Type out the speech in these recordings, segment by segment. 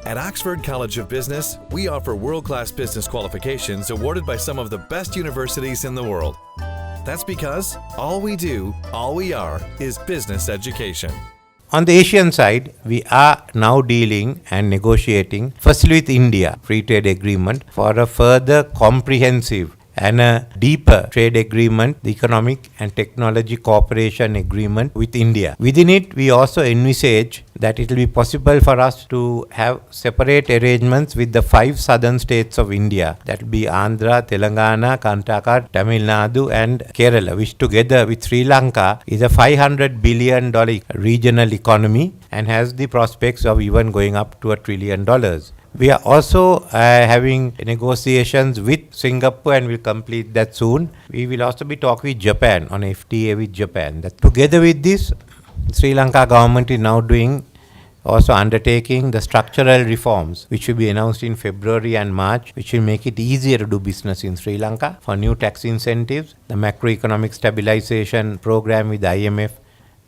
At Oxford College of Business, we offer world-class business qualifications awarded by some of the best universities in the world. That's because all we do, all we are, is business education. On the Asian side, we are now dealing and negotiating, firstly with India, free trade agreement for a further comprehensive and a deeper trade agreement, the economic and technology cooperation agreement with India. Within it, we also envisage that it will be possible for us to have separate arrangements with the 5 southern states of India. That will be Andhra, Telangana, Karnataka, Tamil Nadu and Kerala, which together with Sri Lanka is a $500 billion regional economy and has the prospects of even going up to $1 trillion. We are also having negotiations with Singapore and will complete that soon. We will also be talking with Japan on FTA with Japan. Together with this, Sri Lanka government is now also undertaking the structural reforms which will be announced in February and March, which will make it easier to do business in Sri Lanka for new tax incentives, the macroeconomic stabilization program with the IMF.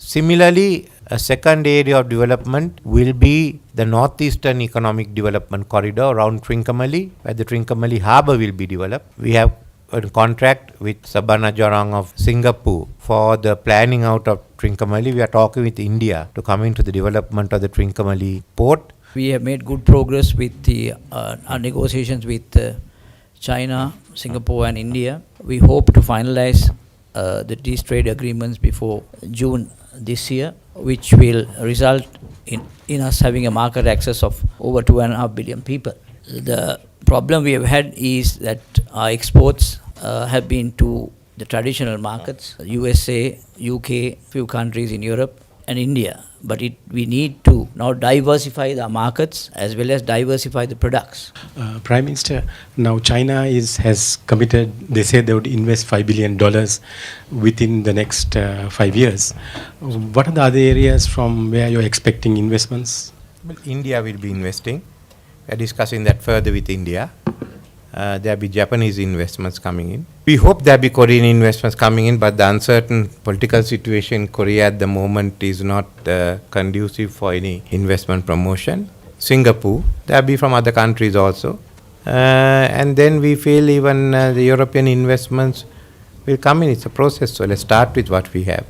Similarly, a second area of development will be the Northeastern Economic Development Corridor around Trincomalee, where the Trincomalee Harbour will be developed. We have a contract with Sabanajorang of Singapore for the planning out of Trincomalee. We are talking with India to come into the development of the Trincomalee port. We have made good progress with our negotiations with China, Singapore and India. We hope to finalize these trade agreements before June this year, which will result in us having a market access of over 2.5 billion people. The problem we have had is that our exports have been to the traditional markets, USA, UK, few countries in Europe and India. But we need to now diversify the markets as well as diversify the products. Prime Minister, now China has committed, they say they would invest $5 billion within the next 5 years. What are the other areas from where you're expecting investments? Well, India will be investing. We are discussing that further with India. There will be Japanese investments coming in. We hope there will be Korean investments coming in, but the uncertain political situation in Korea at the moment is not conducive for any investment promotion. Singapore, there will be from other countries also. And then we feel even the European investments will come in. It's a process, so let's start with what we have.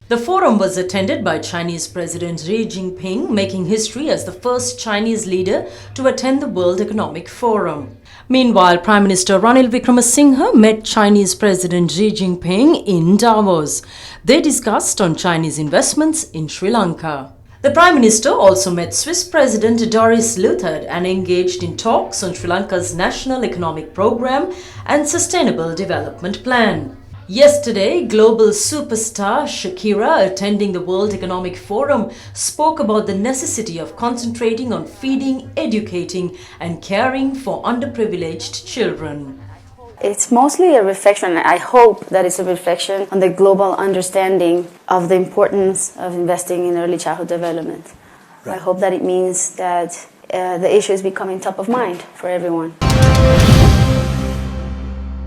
The forum was attended by Chinese President Xi Jinping, making history as the first Chinese leader to attend the World Economic Forum. Meanwhile, Prime Minister Ranil Wickremesinghe met Chinese President Xi Jinping in Davos. They discussed on Chinese investments in Sri Lanka. The Prime Minister also met Swiss President Doris Leuthard and engaged in talks on Sri Lanka's National Economic Program and Sustainable Development Plan. Yesterday, global superstar Shakira, attending the World Economic Forum, spoke about the necessity of concentrating on feeding, educating and caring for underprivileged children. It's mostly a reflection, I hope that it's a reflection on the global understanding of the importance of investing in early childhood development. Right. I hope that it means that the issue is becoming top of mind for everyone.